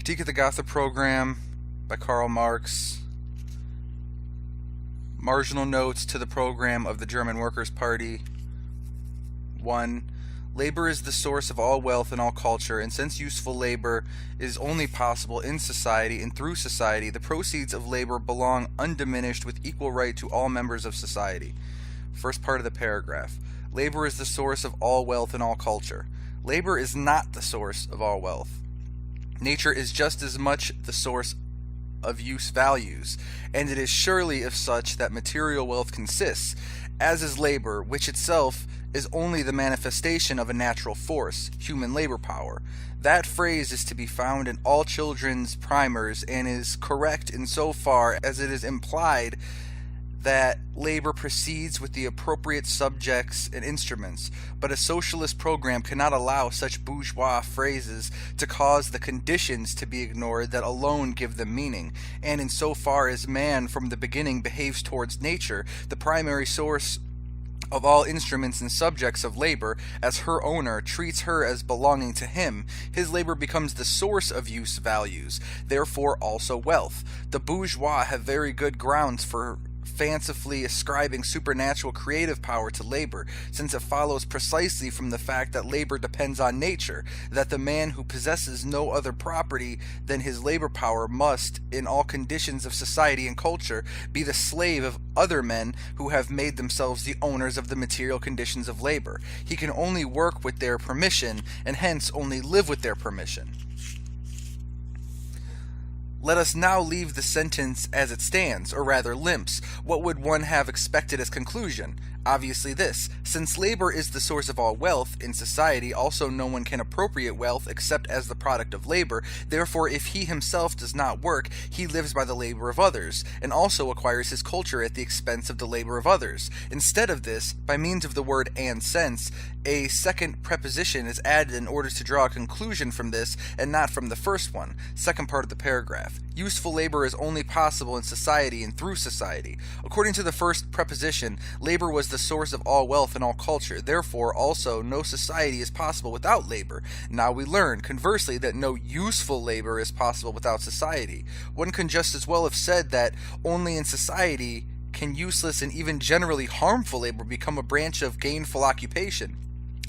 Critique of the Gotha Program by Karl Marx. Marginal notes to the program of the German Workers' Party. 1. Labor is the source of all wealth and all culture, and since useful labor is only possible in society and through society, the proceeds of labor belong undiminished with equal right to all members of society. First part of the paragraph. Labor is the source of all wealth and all culture. Labor is not the source of all wealth. Nature is just as much the source of use values, and it is surely of such that material wealth consists, as is labor, which itself is only the manifestation of a natural force, human labor power. That phrase is to be found in all children's primers and is correct in so far as it is implied that labor proceeds with the appropriate subjects and instruments, but a socialist program cannot allow such bourgeois phrases to cause the conditions to be ignored that alone give them meaning, and in so far as man from the beginning behaves towards nature, the primary source of all instruments and subjects of labor, as her owner treats her as belonging to him, his labor becomes the source of use values, therefore also wealth. The bourgeois have very good grounds for fancifully ascribing supernatural creative power to labor, since it follows precisely from the fact that labor depends on nature, that the man who possesses no other property than his labor power must, in all conditions of society and culture, be the slave of other men who have made themselves the owners of the material conditions of labor. He can only work with their permission, and hence only live with their permission. Let us now leave the sentence as it stands, or rather limps. What would one have expected as conclusion? Obviously this: since labor is the source of all wealth in society, also no one can appropriate wealth except as the product of labor. Therefore, if he himself does not work, he lives by the labor of others, and also acquires his culture at the expense of the labor of others. Instead of this, by means of the word and since, a second preposition is added in order to draw a conclusion from this and not from the first one. Second part of the paragraph. Useful labor is only possible in society and through society. According to the first preposition, labor was the source of all wealth and all culture. Therefore, also, no society is possible without labor. Now we learn, conversely, that no useful labor is possible without society. One can just as well have said that only in society can useless and even generally harmful labor become a branch of gainful occupation,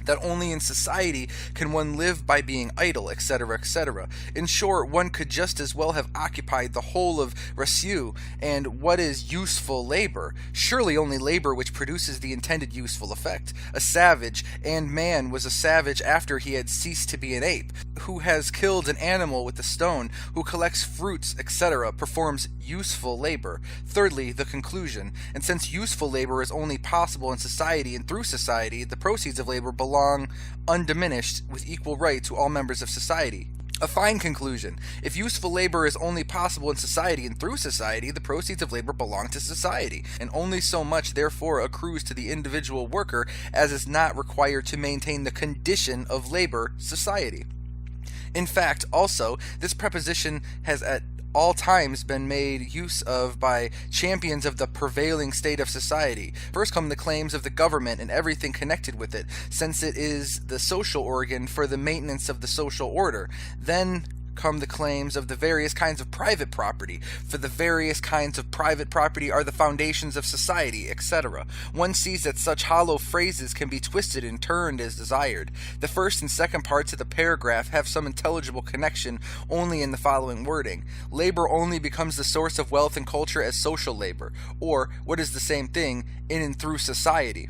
that only in society can one live by being idle, etc., etc. In short, one could just as well have occupied the whole of Rousseau. And what is useful labor? Surely only labor which produces the intended useful effect. A savage, and man was a savage after he had ceased to be an ape, who has killed an animal with a stone, who collects fruits, etc., performs useful labor. Thirdly, the conclusion. And since useful labor is only possible in society and through society, the proceeds of labor belong undiminished with equal right to all members of society. A fine conclusion. If useful labor is only possible in society and through society, the proceeds of labor belong to society, and only so much therefore accrues to the individual worker as is not required to maintain the condition of labor society. In fact, also, this preposition has at all times been made use of by champions of the prevailing state of society. First come the claims of the government and everything connected with it, since it is the social organ for the maintenance of the social order. Then come the claims of the various kinds of private property, for the various kinds of private property are the foundations of society, etc. One sees that such hollow phrases can be twisted and turned as desired. The first and second parts of the paragraph have some intelligible connection only in the following wording. Labor only becomes the source of wealth and culture as social labor, or, what is the same thing, in and through society.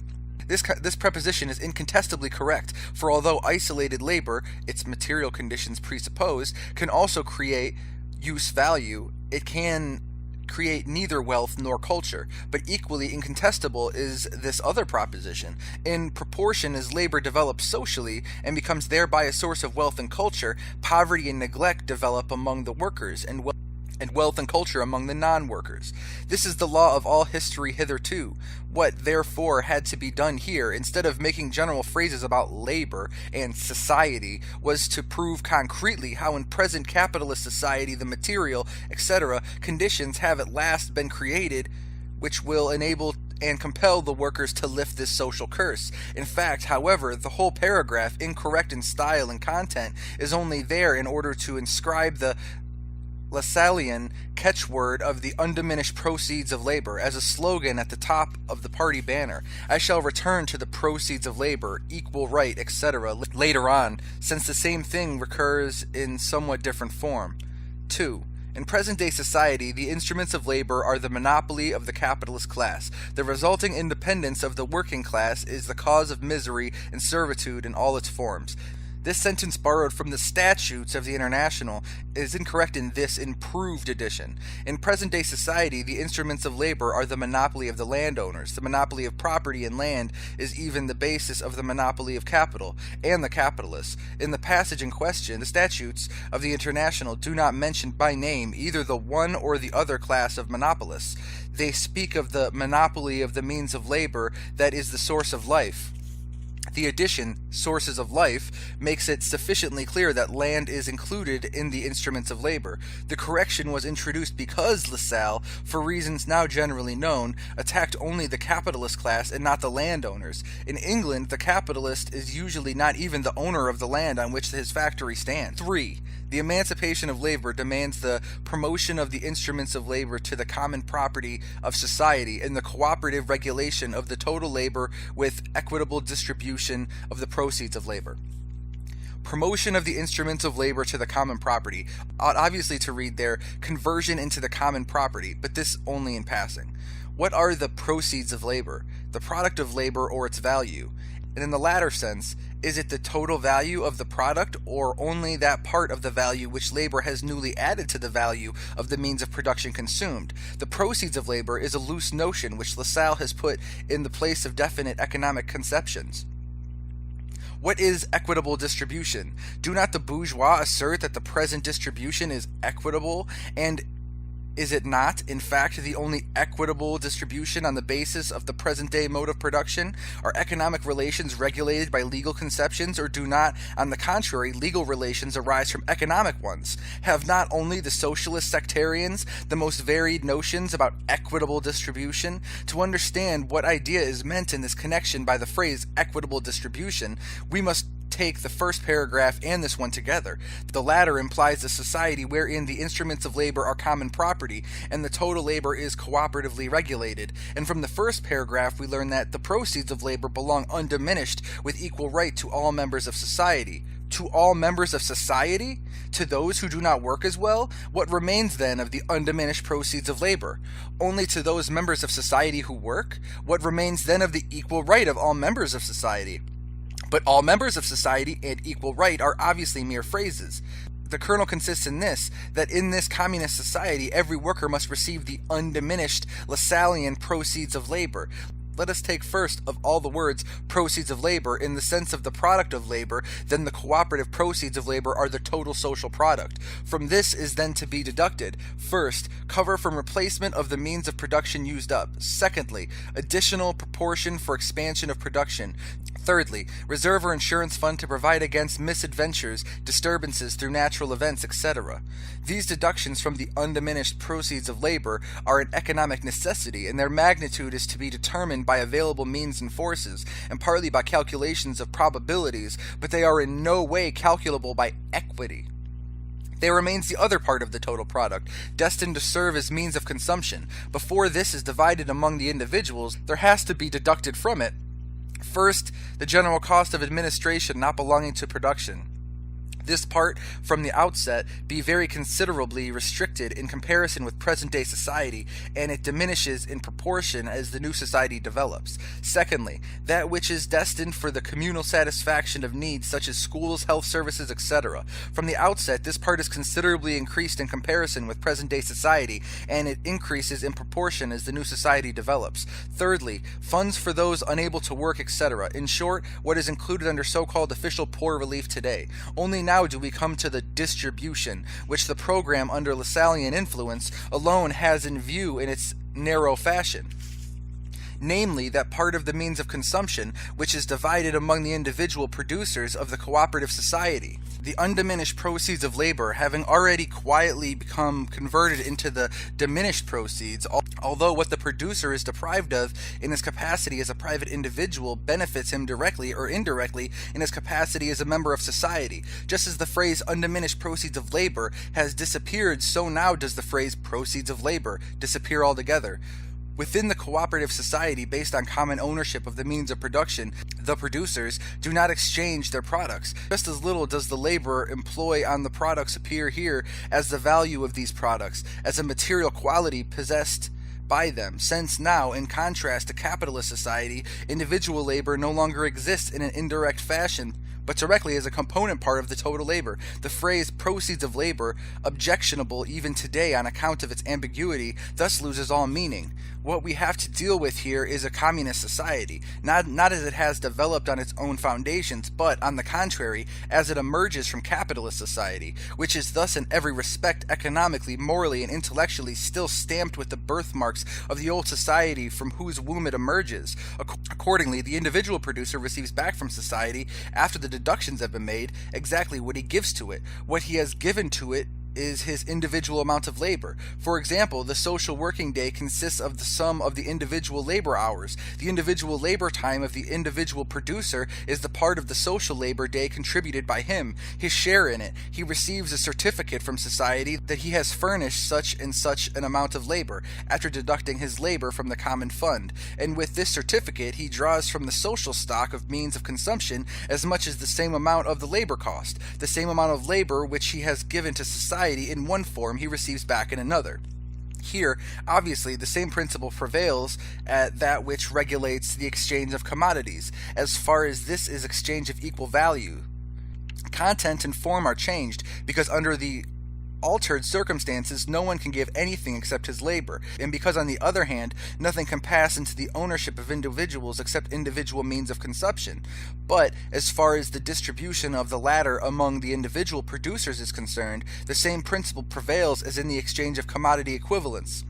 This preposition is incontestably correct, for although isolated labor, its material conditions presupposed, can also create use value, it can create neither wealth nor culture. But equally incontestable is this other proposition. In proportion as labor develops socially and becomes thereby a source of wealth and culture, poverty and neglect develop among the workers, and wealth and culture among the non-workers. This is the law of all history hitherto. What, therefore, had to be done here, instead of making general phrases about labor and society, was to prove concretely how in present capitalist society the material, etc., conditions have at last been created which will enable and compel the workers to lift this social curse. In fact, however, the whole paragraph, incorrect in style and content, is only there in order to inscribe the Lassallean catchword of the undiminished proceeds of labor as a slogan at the top of the party banner. I shall return to the proceeds of labor, equal right, etc. later on, since the same thing recurs in somewhat different form. 2. In present-day society, the instruments of labor are the monopoly of the capitalist class. The resulting independence of the working class is the cause of misery and servitude in all its forms. This sentence, borrowed from the statutes of the International, is incorrect in this improved edition. In present-day society, the instruments of labor are the monopoly of the landowners. The monopoly of property and land is even the basis of the monopoly of capital and the capitalists. In the passage in question, the statutes of the International do not mention by name either the one or the other class of monopolists. They speak of the monopoly of the means of labor that is the source of life. The addition, sources of life, makes it sufficiently clear that land is included in the instruments of labor. The correction was introduced because Lassalle, for reasons now generally known, attacked only the capitalist class and not the landowners. In England, the capitalist is usually not even the owner of the land on which his factory stands. 3. The emancipation of labor demands the promotion of the instruments of labor to the common property of society and the cooperative regulation of the total labor with equitable distribution of the proceeds of labor. Promotion of the instruments of labor to the common property ought obviously to read there, conversion into the common property, but this only in passing. What are the proceeds of labor? The product of labor or its value? And in the latter sense, is it the total value of the product or only that part of the value which labor has newly added to the value of the means of production consumed? The proceeds of labor is a loose notion which Lassalle has put in the place of definite economic conceptions. What is equitable distribution? Do not the bourgeois assert that the present distribution is equitable, and is it not, in fact, the only equitable distribution on the basis of the present-day mode of production? Are economic relations regulated by legal conceptions, or do not, on the contrary, legal relations arise from economic ones? Have not only the socialist sectarians the most varied notions about equitable distribution? To understand what idea is meant in this connection by the phrase equitable distribution, we must take the first paragraph and this one together. The latter implies a society wherein the instruments of labor are common property and the total labor is cooperatively regulated. And from the first paragraph we learn that the proceeds of labor belong undiminished with equal right to all members of society. To all members of society? To those who do not work as well? What remains then of the undiminished proceeds of labor? Only to those members of society who work? What remains then of the equal right of all members of society? But all members of society and equal right are obviously mere phrases. The kernel consists in this, that in this communist society every worker must receive the undiminished Lassallean proceeds of labor. Let us take first of all the words proceeds of labor in the sense of the product of labor, then the cooperative proceeds of labor are the total social product. From this is then to be deducted, first, cover from replacement of the means of production used up. Secondly, additional proportion for expansion of production. Thirdly, reserve or insurance fund to provide against misadventures, disturbances through natural events, etc. These deductions from the undiminished proceeds of labor are an economic necessity, and their magnitude is to be determined by available means and forces, and partly by calculations of probabilities, but they are in no way calculable by equity. There remains the other part of the total product, destined to serve as means of consumption. Before this is divided among the individuals, there has to be deducted from it, first, the general cost of administration not belonging to production. This part, from the outset, be very considerably restricted in comparison with present-day society, and it diminishes in proportion as the new society develops. Secondly, that which is destined for the communal satisfaction of needs such as schools, health services, etc. From the outset, this part is considerably increased in comparison with present-day society, and it increases in proportion as the new society develops. Thirdly, funds for those unable to work, etc. In short, what is included under so-called official poor relief today. Only now do we come to the distribution, which the program under Lassallean influence alone has in view in its narrow fashion. namely that part of the means of consumption which is divided among the individual producers of the cooperative society. The undiminished proceeds of labor having already quietly become converted into the diminished proceeds, although what the producer is deprived of in his capacity as a private individual benefits him directly or indirectly in his capacity as a member of society. Just as the phrase undiminished proceeds of labor has disappeared, so now does the phrase proceeds of labor disappear altogether. Within the cooperative society based on common ownership of the means of production, the producers do not exchange their products. Just as little does the labor employ on the products appear here as the value of these products, as a material quality possessed by them, since now, in contrast to capitalist society, individual labor no longer exists in an indirect fashion, but directly as a component part of the total labor. The phrase proceeds of labor, objectionable even today on account of its ambiguity, thus loses all meaning. What we have to deal with here is a communist society, not as it has developed on its own foundations, but, on the contrary, as it emerges from capitalist society, which is thus in every respect economically, morally, and intellectually still stamped with the birthmarks of the old society from whose womb it emerges. Accordingly, the individual producer receives back from society, after the deductions have been made, exactly what he gives to it. What he has given to it is his individual amount of labor. For example, the social working day consists of the sum of the individual labor hours. The individual labor time of the individual producer is the part of the social labor day contributed by him, his share in it. He receives a certificate from society that he has furnished such and such an amount of labor, after deducting his labor from the common fund. And with this certificate, he draws from the social stock of means of consumption as much as the same amount of the labor cost. The same amount of labor which he has given to society in one form he receives back in another. Here, obviously, the same principle prevails at that which regulates the exchange of commodities, as far as this is exchange of equal value. Content and form are changed, because under the altered circumstances no one can give anything except his labor, and because on the other hand nothing can pass into the ownership of individuals except individual means of consumption. But as far as the distribution of the latter among the individual producers is concerned, the same principle prevails as in the exchange of commodity equivalents.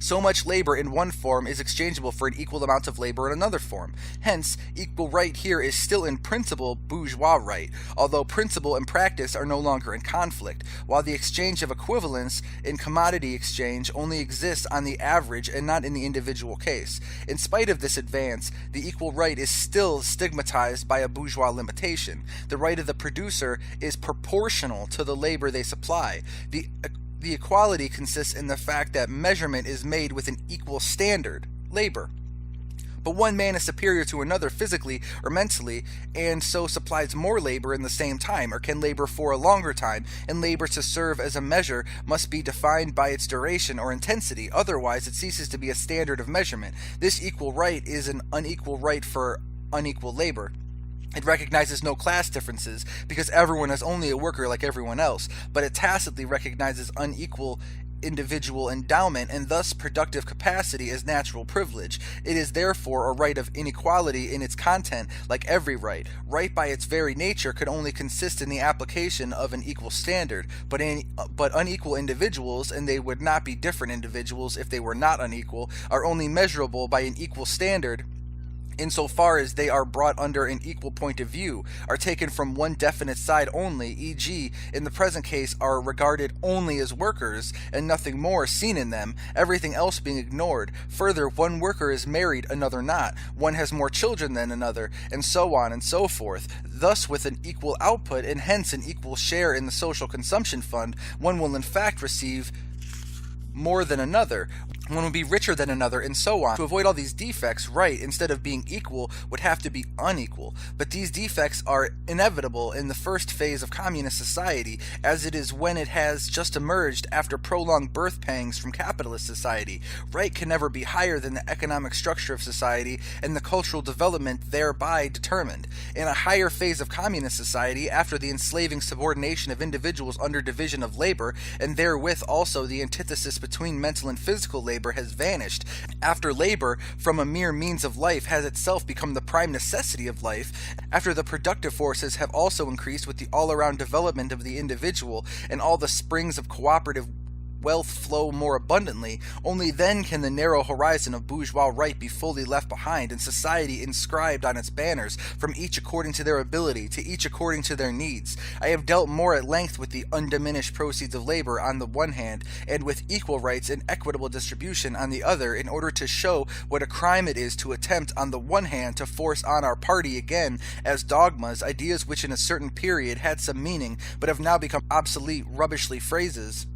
So much labor in one form is exchangeable for an equal amount of labor in another form. Hence, equal right here is still in principle bourgeois right, although principle and practice are no longer in conflict, while the exchange of equivalents in commodity exchange only exists on the average and not in the individual case. In spite of this advance, the equal right is still stigmatized by a bourgeois limitation. The right of the producer is proportional to the labor they supply. The equality consists in the fact that measurement is made with an equal standard, labor. But one man is superior to another physically or mentally, and so supplies more labor in the same time, or can labor for a longer time, and labor to serve as a measure must be defined by its duration or intensity, otherwise it ceases to be a standard of measurement. This equal right is an unequal right for unequal labor. It recognizes no class differences, because everyone is only a worker like everyone else, but it tacitly recognizes unequal individual endowment and thus productive capacity as natural privilege. It is therefore a right of inequality in its content, like every right. Right by its very nature could only consist in the application of an equal standard, but unequal individuals, and they would not be different individuals if they were not unequal, are only measurable by an equal standard insofar as they are brought under an equal point of view, are taken from one definite side only, e.g., in the present case are regarded only as workers, and nothing more seen in them, everything else being ignored. Further, one worker is married, another not, one has more children than another, and so on and so forth. Thus, with an equal output, and hence an equal share in the social consumption fund, one will in fact receive more than another, one will be richer than another, and so on. To avoid all these defects, right, instead of being equal, would have to be unequal. But these defects are inevitable in the first phase of communist society, as it is when it has just emerged after prolonged birth pangs from capitalist society. Right can never be higher than the economic structure of society and the cultural development thereby determined. In a higher phase of communist society, after the enslaving subordination of individuals under division of labor, and therewith also the antithesis between mental and physical labor has vanished, after labor from a mere means of life has itself become the prime necessity of life, after the productive forces have also increased with the all-around development of the individual and all the springs of cooperative wealth flow more abundantly, only then can the narrow horizon of bourgeois right be fully left behind, and society inscribed on its banners, from each according to their ability, to each according to their needs. I have dealt more at length with the undiminished proceeds of labor on the one hand, and with equal rights and equitable distribution on the other, in order to show what a crime it is to attempt on the one hand to force on our party again as dogmas ideas which in a certain period had some meaning but have now become obsolete rubbishly phrases,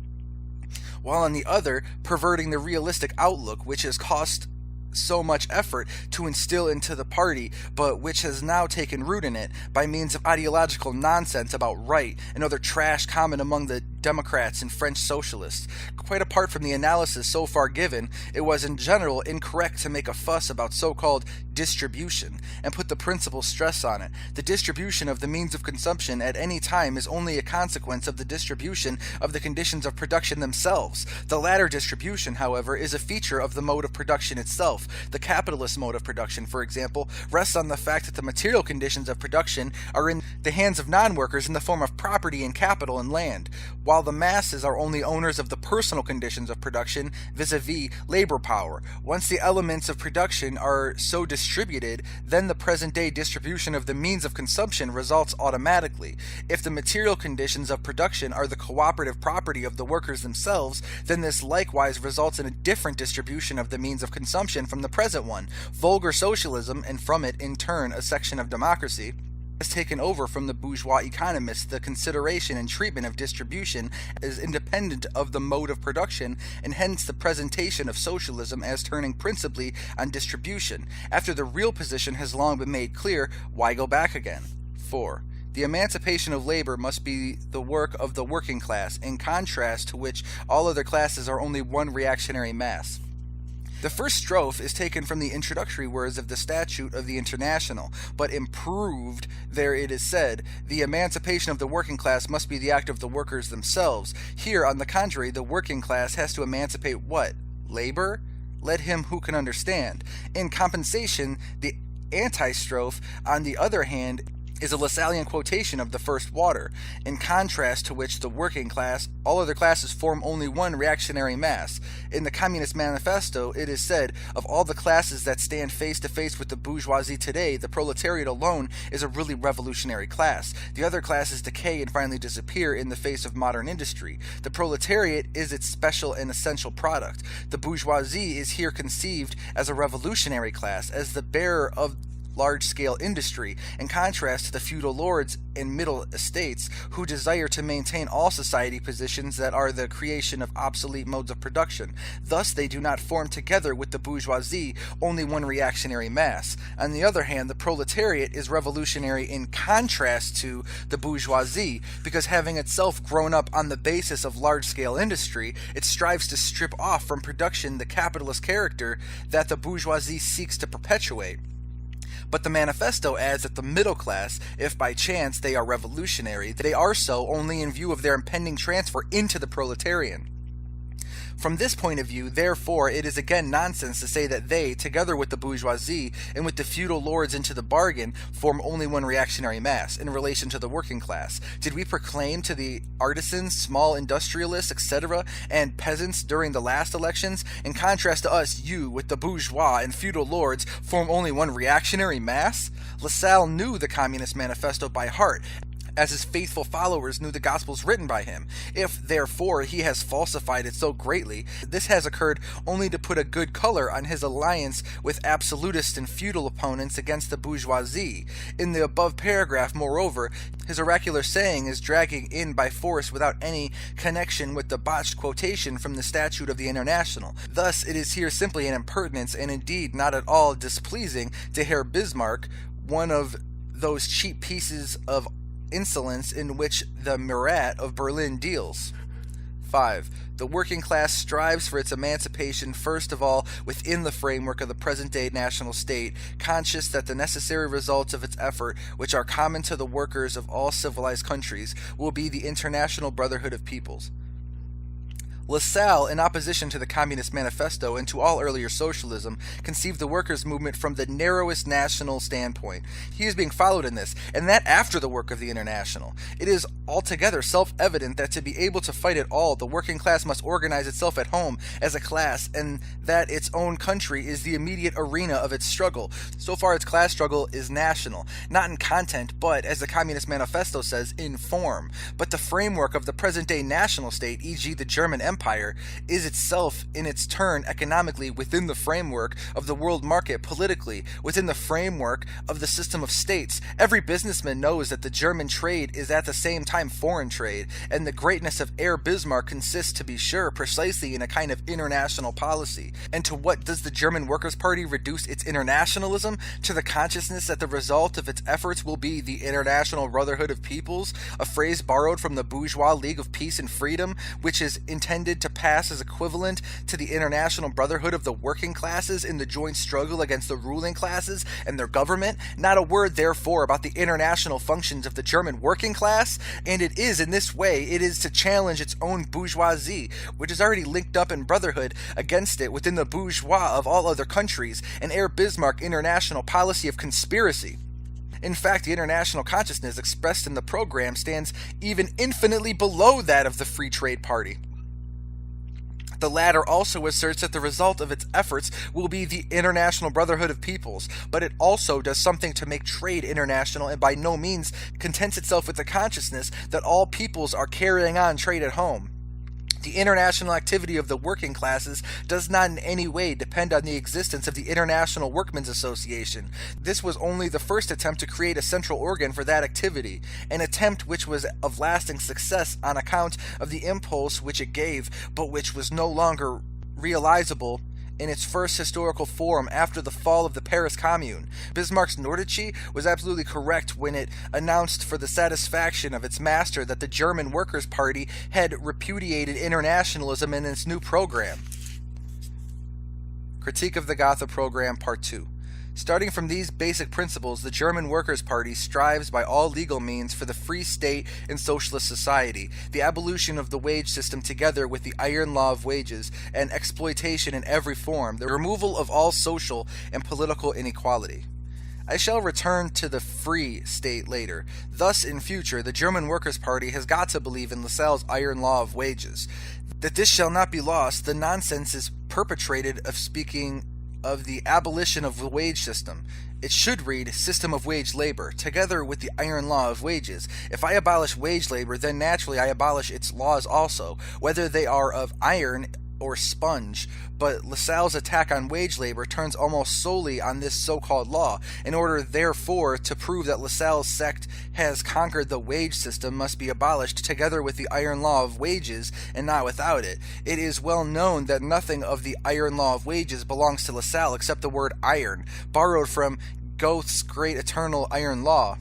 while on the other perverting the realistic outlook which has cost so much effort to instill into the party, but which has now taken root in it by means of ideological nonsense about right and other trash common among the Democrats and French socialists. Quite apart from the analysis so far given, it was in general incorrect to make a fuss about so-called distribution and put the principal stress on it. The distribution of the means of consumption at any time is only a consequence of the distribution of the conditions of production themselves. The latter distribution, however, is a feature of the mode of production itself. The capitalist mode of production, for example, rests on the fact that the material conditions of production are in the hands of non-workers in the form of property and capital and land, while the masses are only owners of the personal conditions of production vis-a-vis labor power. Once the elements of production are so distributed, then the present-day distribution of the means of consumption results automatically. If the material conditions of production are the cooperative property of the workers themselves, then this likewise results in a different distribution of the means of consumption from the present one. Vulgar socialism, and from it in turn a section of democracy, has taken over from the bourgeois economists the consideration and treatment of distribution as independent of the mode of production, and hence the presentation of socialism as turning principally on distribution. After the real position has long been made clear, why go back again? 4. The emancipation of labor must be the work of the working class, in contrast to which all other classes are only one reactionary mass. The first strophe is taken from the introductory words of the Statute of the International, but improved. There it is said, the emancipation of the working class must be the act of the workers themselves. Here, on the contrary, the working class has to emancipate what? Labor? Let him who can understand. In compensation, the antistrophe, on the other hand, is a Lassallean quotation of the first water, in contrast to which the working class, all other classes form only one reactionary mass. In the Communist Manifesto, it is said, of all the classes that stand face to face with the bourgeoisie today, the proletariat alone is a really revolutionary class. The other classes decay and finally disappear in the face of modern industry. The proletariat is its special and essential product. The bourgeoisie is here conceived as a revolutionary class, as the bearer of large-scale industry, in contrast to the feudal lords and middle estates who desire to maintain all society positions that are the creation of obsolete modes of production. Thus they do not form together with the bourgeoisie only one reactionary mass. On the other hand, the proletariat is revolutionary in contrast to the bourgeoisie, because having itself grown up on the basis of large-scale industry, it strives to strip off from production the capitalist character that the bourgeoisie seeks to perpetuate. But the manifesto adds that the middle class, if by chance they are revolutionary, they are so only in view of their impending transfer into the proletarian. From this point of view, therefore, it is again nonsense to say that they, together with the bourgeoisie and with the feudal lords into the bargain, form only one reactionary mass in relation to the working class. Did we proclaim to the artisans, small industrialists, etc., and peasants during the last elections, in contrast to us, you, with the bourgeois and feudal lords, form only one reactionary mass? Lassalle knew the Communist Manifesto by heart, as his faithful followers knew the Gospels written by him. If, therefore, he has falsified it so greatly, this has occurred only to put a good color on his alliance with absolutist and feudal opponents against the bourgeoisie. In the above paragraph, moreover, his oracular saying is dragging in by force without any connection with the botched quotation from the Statute of the International. Thus, it is here simply an impertinence, and indeed not at all displeasing to Herr Bismarck, one of those cheap pieces of insolence in which the Murat of Berlin deals. 5. The working class strives for its emancipation first of all within the framework of the present-day national state, conscious that the necessary results of its effort, which are common to the workers of all civilized countries, will be the international brotherhood of peoples. LaSalle, in opposition to the Communist Manifesto and to all earlier socialism, conceived the workers' movement from the narrowest national standpoint. He is being followed in this, and that after the work of the International. It is altogether self-evident that to be able to fight at all, the working class must organize itself at home as a class, and that its own country is the immediate arena of its struggle. So far, its class struggle is national, not in content, but, as the Communist Manifesto says, in form. But the framework of the present-day national state, e.g. the German Empire, is itself, in its turn, economically within the framework of the world market, politically within the framework of the system of states. Every businessman knows that the German trade is at the same time foreign trade, and the greatness of Herr Bismarck consists, to be sure, precisely in a kind of international policy. And to what does the German Workers' Party reduce its internationalism? To the consciousness that the result of its efforts will be the International Brotherhood of Peoples, a phrase borrowed from the Bourgeois League of Peace and Freedom, which is intended to pass as equivalent to the International Brotherhood of the working classes in the joint struggle against the ruling classes and their government. Not a word, therefore, about the international functions of the German working class, and it is in this way, it is to challenge its own bourgeoisie, which is already linked up in brotherhood against it within the bourgeois of all other countries, an Herr Bismarck international policy of conspiracy. In fact, the international consciousness expressed in the program stands even infinitely below that of the Free Trade Party. The latter also asserts that the result of its efforts will be the International Brotherhood of Peoples, but it also does something to make trade international and by no means contents itself with the consciousness that all peoples are carrying on trade at home. The international activity of the working classes does not in any way depend on the existence of the International Workmen's Association. This was only the first attempt to create a central organ for that activity, an attempt which was of lasting success on account of the impulse which it gave, but which was no longer realizable in its first historical form after the fall of the Paris Commune. Bismarck's Nordici was absolutely correct when it announced for the satisfaction of its master that the German Workers' Party had repudiated internationalism in its new program. Critique of the Gotha Program, Part 2. Starting from these basic principles, the German Workers' Party strives by all legal means for the free state and socialist society, the abolition of the wage system together with the iron law of wages, and exploitation in every form, the removal of all social and political inequality. I shall return to the free state later. Thus, in future, the German Workers' Party has got to believe in Lassalle's iron law of wages. That this shall not be lost, the nonsense is perpetrated of speaking of the abolition of the wage system. It should read system of wage labor, together with the iron law of wages. If I abolish wage labor, then naturally I abolish its laws also, whether they are of iron or sponge. But Lassalle's attack on wage labor turns almost solely on this so-called law. In order, therefore, to prove that Lassalle's sect has conquered the wage system must be abolished together with the iron law of wages, and not without it. It is well known that nothing of the iron law of wages belongs to Lassalle except the word iron, borrowed from Goethe's great eternal iron law.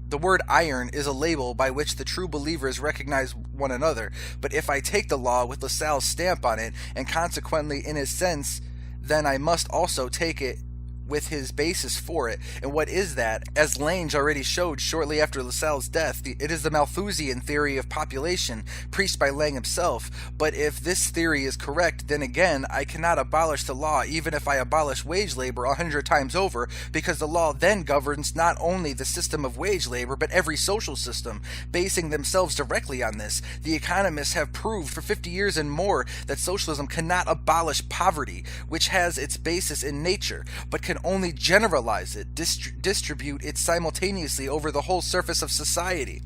The word iron is a label by which the true believers recognize one another, but if I take the law with Lassalle's stamp on it, and consequently in his sense, then I must also take it with his basis for it. And what is that? As Lange already showed shortly after Lassalle's death, it is the Malthusian theory of population, preached by Lange himself. But if this theory is correct, then again, I cannot abolish the law even if I abolish wage labor 100 times over, because the law then governs not only the system of wage labor, but every social system, basing themselves directly on this. The economists have proved for 50 years and more that socialism cannot abolish poverty, which has its basis in nature, but can only generalize it, distribute it simultaneously over the whole surface of society.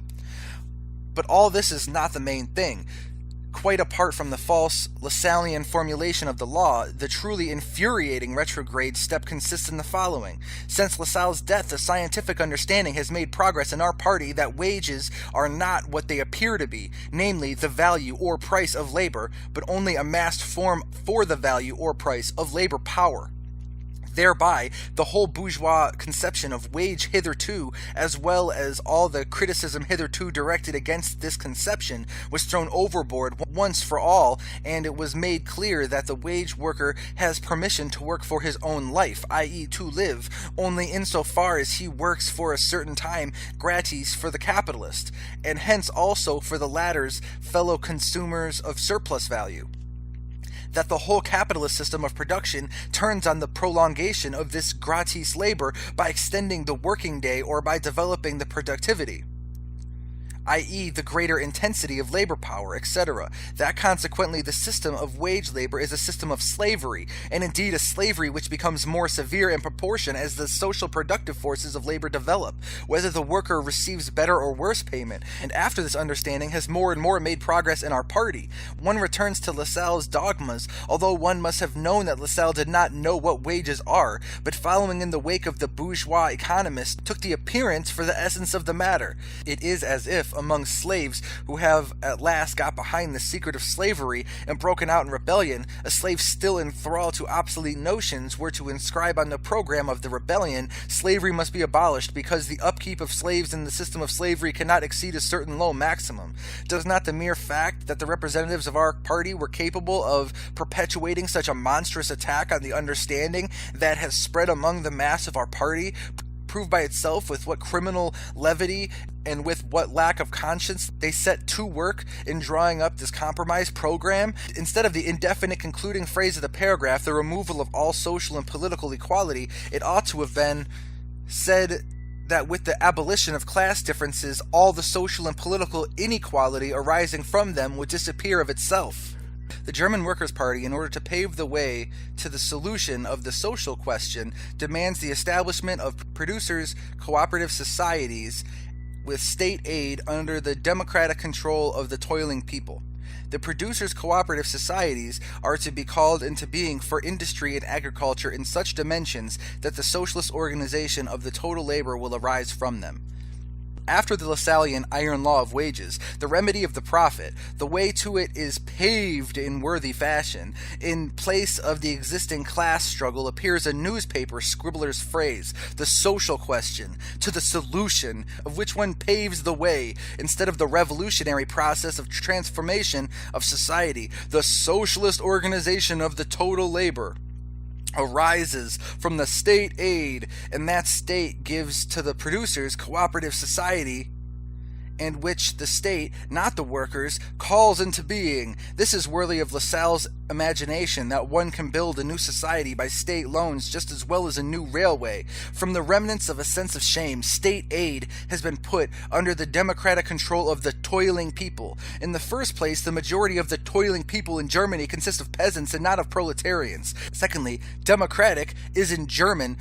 But all this is not the main thing. Quite apart from the false Lassallean formulation of the law, the truly infuriating retrograde step consists in the following. Since Lassalle's death, the scientific understanding has made progress in our party that wages are not what they appear to be, namely the value or price of labor, but only a massed form for the value or price of labor power. Thereby, the whole bourgeois conception of wage hitherto, as well as all the criticism hitherto directed against this conception, was thrown overboard once for all, and it was made clear that the wage worker has permission to work for his own life, i.e. to live, only insofar as he works for a certain time gratis for the capitalist, and hence also for the latter's fellow consumers of surplus value. that the whole capitalist system of production turns on the prolongation of this gratis labor by extending the working day or by developing the productivity, i.e. the greater intensity of labor power, etc., that consequently the system of wage labor is a system of slavery, and indeed a slavery which becomes more severe in proportion as the social productive forces of labor develop, whether the worker receives better or worse payment. And after this understanding has more and more made progress in our party, one returns to Lassalle's dogmas, although one must have known that Lassalle did not know what wages are, but following in the wake of the bourgeois economist, took the appearance for the essence of the matter. It is as if, among slaves who have at last got behind the secret of slavery and broken out in rebellion, a slave still in thrall to obsolete notions were to inscribe on the program of the rebellion, slavery must be abolished because the upkeep of slaves in the system of slavery cannot exceed a certain low maximum. Does not the mere fact that the representatives of our party were capable of perpetuating such a monstrous attack on the understanding that has spread among the mass of our party prove by itself with what criminal levity and with what lack of conscience they set to work in drawing up this compromise program? Instead of the indefinite concluding phrase of the paragraph, the removal of all social and political equality, it ought to have been said that with the abolition of class differences, all the social and political inequality arising from them would disappear of itself. The German Workers' Party, in order to pave the way to the solution of the social question, demands the establishment of producers' cooperative societies with state aid under the democratic control of the toiling people. The producers' cooperative societies are to be called into being for industry and agriculture in such dimensions that the socialist organization of the total labor will arise from them. After the Lassallean iron law of wages, the remedy of the profit, the way to it is paved in worthy fashion. In place of the existing class struggle appears a newspaper scribbler's phrase, the social question, to the solution of which one paves the way, instead of the revolutionary process of transformation of society, the socialist organization of the total labor arises from the state aid, and that state gives to the producers cooperative society, and which the state, not the workers, calls into being. This is worthy of Lassalle's imagination, that one can build a new society by state loans just as well as a new railway. From the remnants of a sense of shame, state aid has been put under the democratic control of the toiling people. In the first place, the majority of the toiling people in Germany consist of peasants and not of proletarians. Secondly, democratic is in German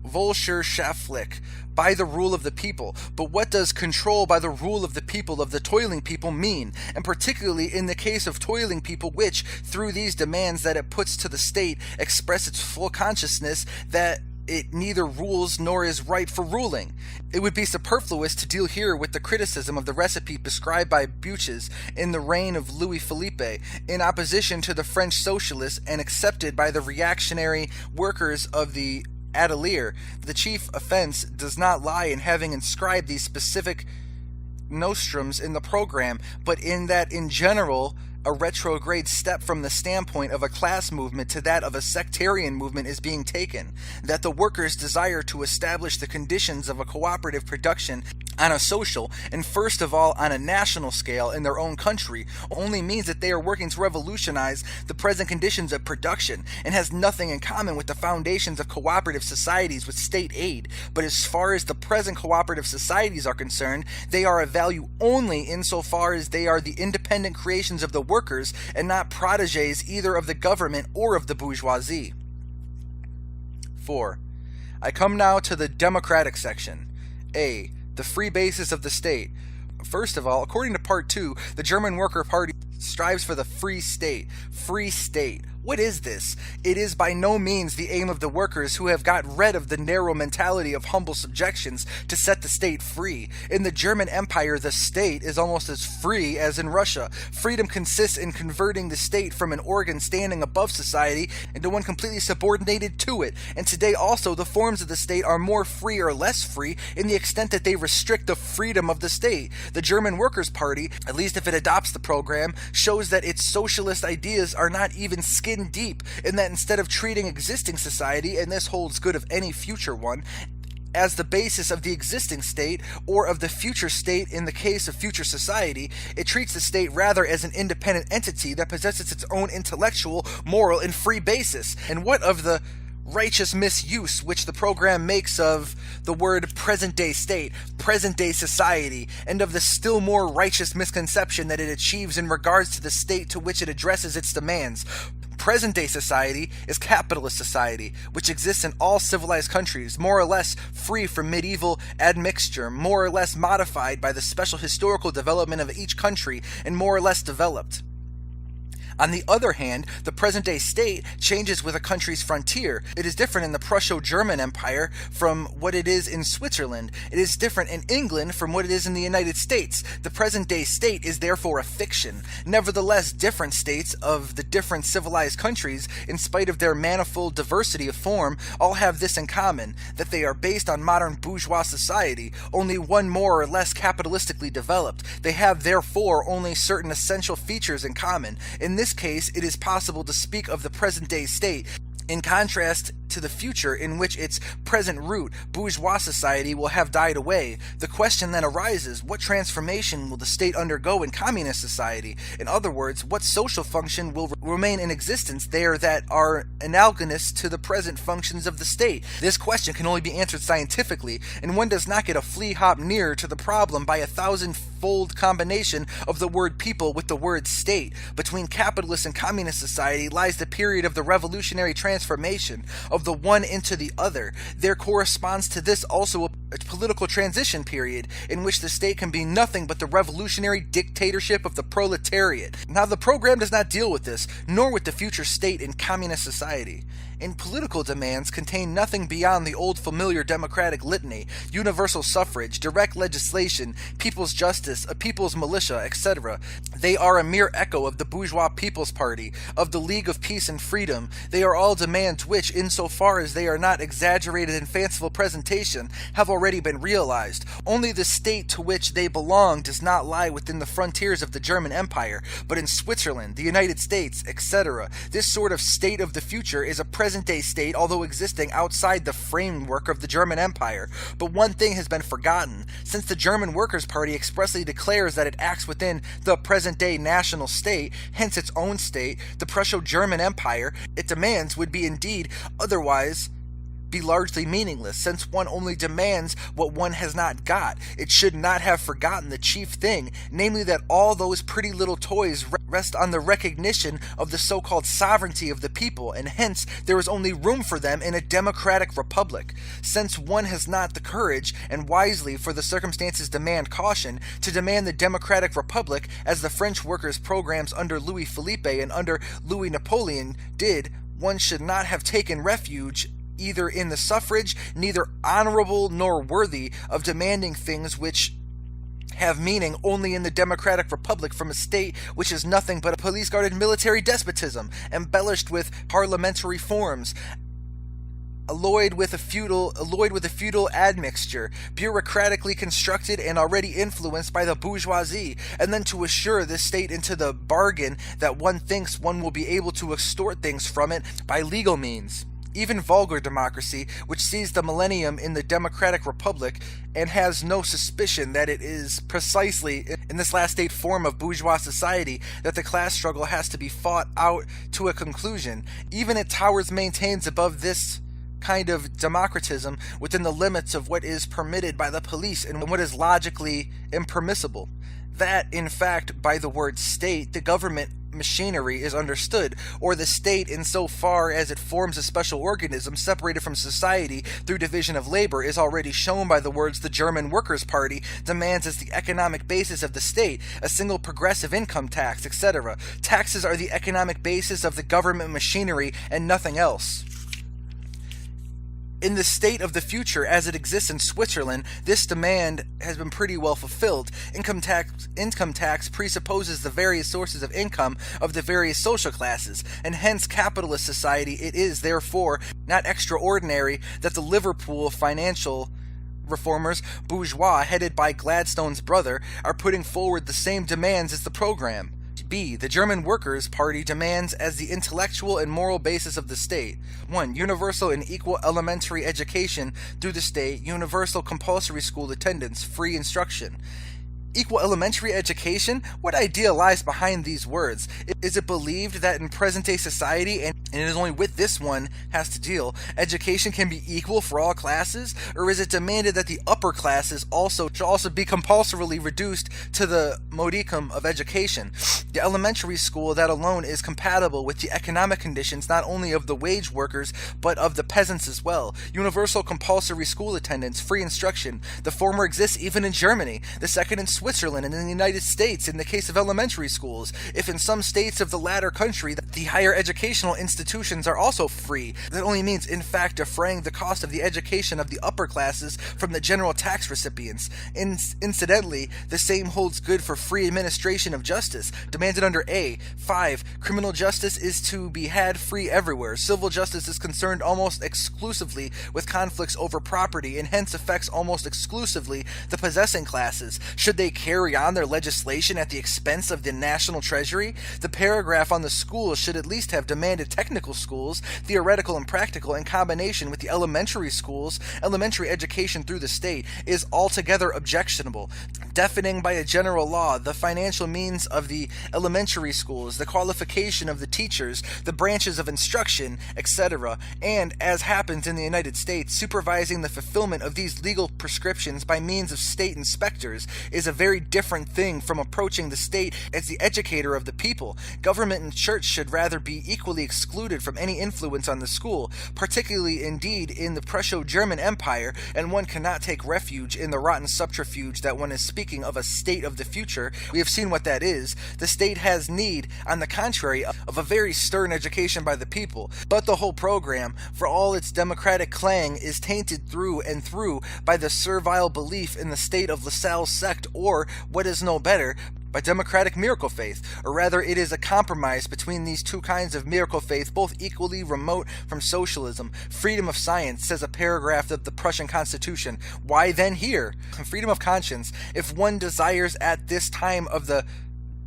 Volksherrschaftlich, by the rule of the people. But what does control by the rule of the people, of the toiling people, mean? And particularly in the case of toiling people, which, through these demands that it puts to the state, express its full consciousness that it neither rules nor is right for ruling. It would be superfluous to deal here with the criticism of the recipe prescribed by Buches in the reign of Louis Philippe, in opposition to the French socialists and accepted by the reactionary workers of the Atelier. The chief offense does not lie in having inscribed these specific nostrums in the program, but in that in general a retrograde step from the standpoint of a class movement to that of a sectarian movement is being taken, that the workers desire to establish the conditions of a cooperative production on a social, and first of all on a national scale in their own country, only means that they are working to revolutionize the present conditions of production, and has nothing in common with the foundations of cooperative societies with state aid. But as far as the present cooperative societies are concerned, they are of value only insofar as they are the independent creations of the workers, and not protégés either of the government or of the bourgeoisie. 4. I come now to the democratic section. A. The free basis of the state. First of all, according to Part 2, the German Worker Party strives for the free state. Free state. What is this? It is by no means the aim of the workers, who have got rid of the narrow mentality of humble subjections, to set the state free. In the German Empire, the state is almost as free as in Russia. Freedom consists in converting the state from an organ standing above society into one completely subordinated to it. And today also the forms of the state are more free or less free in the extent that they restrict the freedom of the state. The German Workers' Party, at least if it adopts the program, shows that its socialist ideas are not even skin deep, in that instead of treating existing society, and this holds good of any future one, as the basis of the existing state or of the future state. In the case of future society, it treats the state rather as an independent entity that possesses its own intellectual, moral, and free basis. And what of the righteous misuse which the program makes of the word present-day state, present-day society, and of the still more righteous misconception that it achieves in regards to the state to which it addresses its demands. Present-day society is capitalist society, which exists in all civilized countries, more or less free from medieval admixture, more or less modified by the special historical development of each country, and more or less developed. On the other hand, the present-day state changes with a country's frontier. It is different in the Prusso-German Empire from what it is in Switzerland. It is different in England from what it is in the United States. The present-day state is therefore a fiction. Nevertheless, different states of the different civilized countries, in spite of their manifold diversity of form, all have this in common, that they are based on modern bourgeois society, only one more or less capitalistically developed. They have therefore only certain essential features in common. In this case, it is possible to speak of the present-day state, in contrast to the future in which its present root, bourgeois society, will have died away. The question then arises, what transformation will the state undergo in communist society? In other words, what social function will remain in existence there that are analogous to the present functions of the state? This question can only be answered scientifically, and one does not get a flea-hop nearer to the problem by a thousand-fold combination of the word people with the word state. Between capitalist and communist society lies the period of the revolutionary transformation of the one into the other. There corresponds to this also a political transition period in which the state can be nothing but the revolutionary dictatorship of the proletariat. Now, the program does not deal with this, nor with the future state in communist society. And political demands contain nothing beyond the old familiar democratic litany: universal suffrage, direct legislation, people's justice, a people's militia, etc. They are a mere echo of the bourgeois People's Party, of the League of Peace and Freedom. They are all demands which, insofar as they are not exaggerated in fanciful presentation, have already been realized. Only the state to which they belong does not lie within the frontiers of the German Empire, but in Switzerland, the United States, etc. This sort of state of the future is a present-day state, although existing outside the framework of the German Empire. But one thing has been forgotten. Since the German Workers' Party expressly declares that it acts within the present-day national state, hence its own state, the Prusso-German Empire, it demands would be indeed otherwise be largely meaningless, since one only demands what one has not got. It should not have forgotten the chief thing, namely that all those pretty little toys rest on the recognition of the so-called sovereignty of the people, and hence there is only room for them in a democratic republic. Since one has not the courage, and wisely, for the circumstances demand caution, to demand the democratic republic, as the French workers' programs under Louis Philippe and under Louis Napoleon did, one should not have taken refuge either in the suffrage, neither honorable nor worthy of demanding things which have meaning only in the democratic republic from a state which is nothing but a police-guarded military despotism, embellished with parliamentary forms, alloyed with a feudal admixture, bureaucratically constructed and already influenced by the bourgeoisie, and then to assure this state into the bargain that one thinks one will be able to extort things from it by legal means. Even vulgar democracy, which sees the millennium in the democratic republic and has no suspicion that it is precisely in this last state form of bourgeois society that the class struggle has to be fought out to a conclusion, even it towers maintains above this kind of democratism within the limits of what is permitted by the police and what is logically impermissible. That, in fact, by the word state, the government machinery is understood, or the state insofar as it forms a special organism separated from society through division of labor is already shown by the words the German Workers' Party demands as the economic basis of the state, a single progressive income tax, etc. Taxes are the economic basis of the government machinery and nothing else. In the state of the future as it exists in Switzerland, this demand has been pretty well fulfilled. Income tax presupposes the various sources of income of the various social classes, and hence capitalist society. It is, therefore, not extraordinary that the Liverpool financial reformers, bourgeois, headed by Gladstone's brother, are putting forward the same demands as the program. B. The German Workers' Party demands as the intellectual and moral basis of the state 1. Universal and equal elementary education through the state, universal compulsory school attendance, free instruction. Equal elementary education? What idea lies behind these words? Is it believed that in present-day society, and it is only with this one has to deal, education can be equal for all classes? Or is it demanded that the upper classes should also be compulsorily reduced to the modicum of education? The elementary school, that alone is compatible with the economic conditions not only of the wage workers, but of the peasants as well. Universal compulsory school attendance, free instruction. The former exists even in Germany, the second in Switzerland, and in the United States in the case of elementary schools. If in some states of the latter country the higher educational institutions are also free, that only means in fact defraying the cost of the education of the upper classes from the general tax recipients. Incidentally, the same holds good for free administration of justice, demanded under A. 5. Criminal justice is to be had free everywhere. Civil justice is concerned almost exclusively with conflicts over property, and hence affects almost exclusively the possessing classes. Should they carry on their legislation at the expense of the national treasury? The paragraph on the schools should at least have demanded technical schools, theoretical and practical, in combination with the elementary schools. Elementary education through the state is altogether objectionable, defining by a general law the financial means of the elementary schools, the qualification of the teachers, the branches of instruction, etc., and, as happens in the United States, supervising the fulfillment of these legal prescriptions by means of state inspectors is a very different thing from approaching the state as the educator of the people. Government and church should rather be equally excluded from any influence on the school, particularly indeed in the Prusso-German Empire, and one cannot take refuge in the rotten subterfuge that one is speaking of a state of the future. We have seen what that is. The state has need, on the contrary, of a very stern education by the people, but the whole program, for all its democratic clang, is tainted through and through by the servile belief in the state of Lassalle's sect, or, what is no better, by democratic miracle faith, or rather it is a compromise between these two kinds of miracle faith, both equally remote from socialism. Freedom of science, says a paragraph of the Prussian Constitution. Why then here? Freedom of conscience, if one desires at this time of the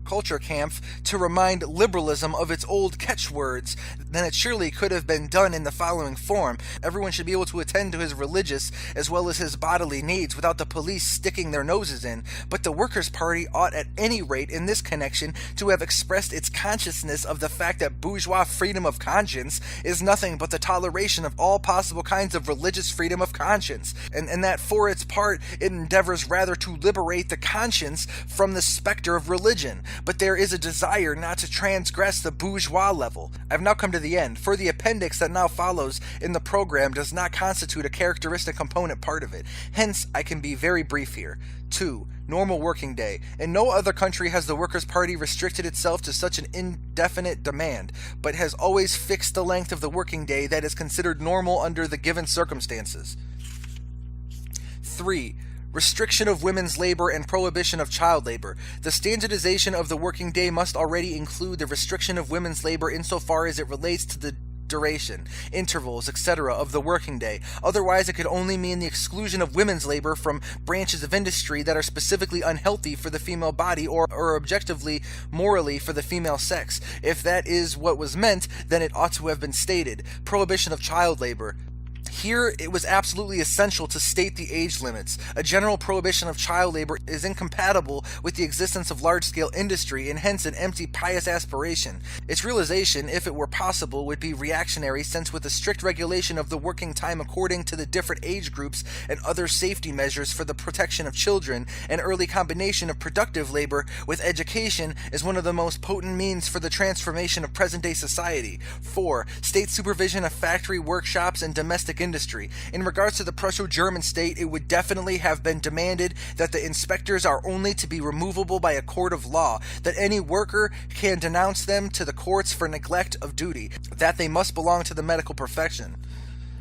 culture camp to remind liberalism of its old catchwords, then it surely could have been done in the following form. Everyone should be able to attend to his religious as well as his bodily needs without the police sticking their noses in. But the Workers' Party ought at any rate in this connection to have expressed its consciousness of the fact that bourgeois freedom of conscience is nothing but the toleration of all possible kinds of religious freedom of conscience, and that for its part it endeavors rather to liberate the conscience from the specter of religion. But there is a desire not to transgress the bourgeois level. I've now come to the end, for the appendix that now follows in the program does not constitute a characteristic component part of it. Hence, I can be very brief here. 2. Normal working day. In no other country has the Workers' Party restricted itself to such an indefinite demand, but has always fixed the length of the working day that is considered normal under the given circumstances. 3. Restriction of women's labor and prohibition of child labor. The standardization of the working day must already include the restriction of women's labor insofar as it relates to the duration, intervals, etc. of the working day. Otherwise, it could only mean the exclusion of women's labor from branches of industry that are specifically unhealthy for the female body or objectively morally for the female sex. If that is what was meant, then it ought to have been stated. Prohibition of child labor. Here, it was absolutely essential to state the age limits. A general prohibition of child labor is incompatible with the existence of large-scale industry, and hence an empty, pious aspiration. Its realization, if it were possible, would be reactionary, since with a strict regulation of the working time according to the different age groups and other safety measures for the protection of children, an early combination of productive labor with education is one of the most potent means for the transformation of present-day society. 4. State supervision of factory, workshops, and domestic industry. In regards to the Prusso-German state, it would definitely have been demanded that the inspectors are only to be removable by a court of law, that any worker can denounce them to the courts for neglect of duty, that they must belong to the medical profession.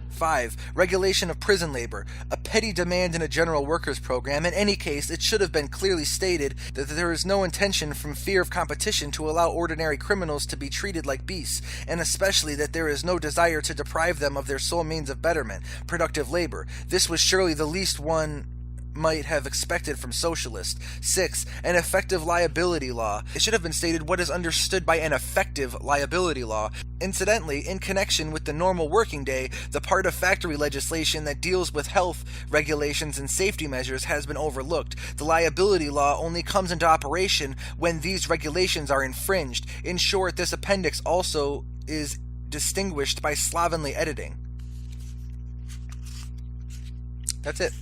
5. Regulation of prison labor. A petty demand in a general workers' program. In any case, it should have been clearly stated that there is no intention from fear of competition to allow ordinary criminals to be treated like beasts, and especially that there is no desire to deprive them of their sole means of betterment, productive labor. This was surely the least one might have expected from socialists. 6. An effective liability law. It should have been stated what is understood by an effective liability law. Incidentally, in connection with the normal working day, the part of factory legislation that deals with health regulations and safety measures has been overlooked. The liability law only comes into operation when these regulations are infringed. In short, this appendix also is distinguished by slovenly editing. That's it.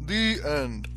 The end.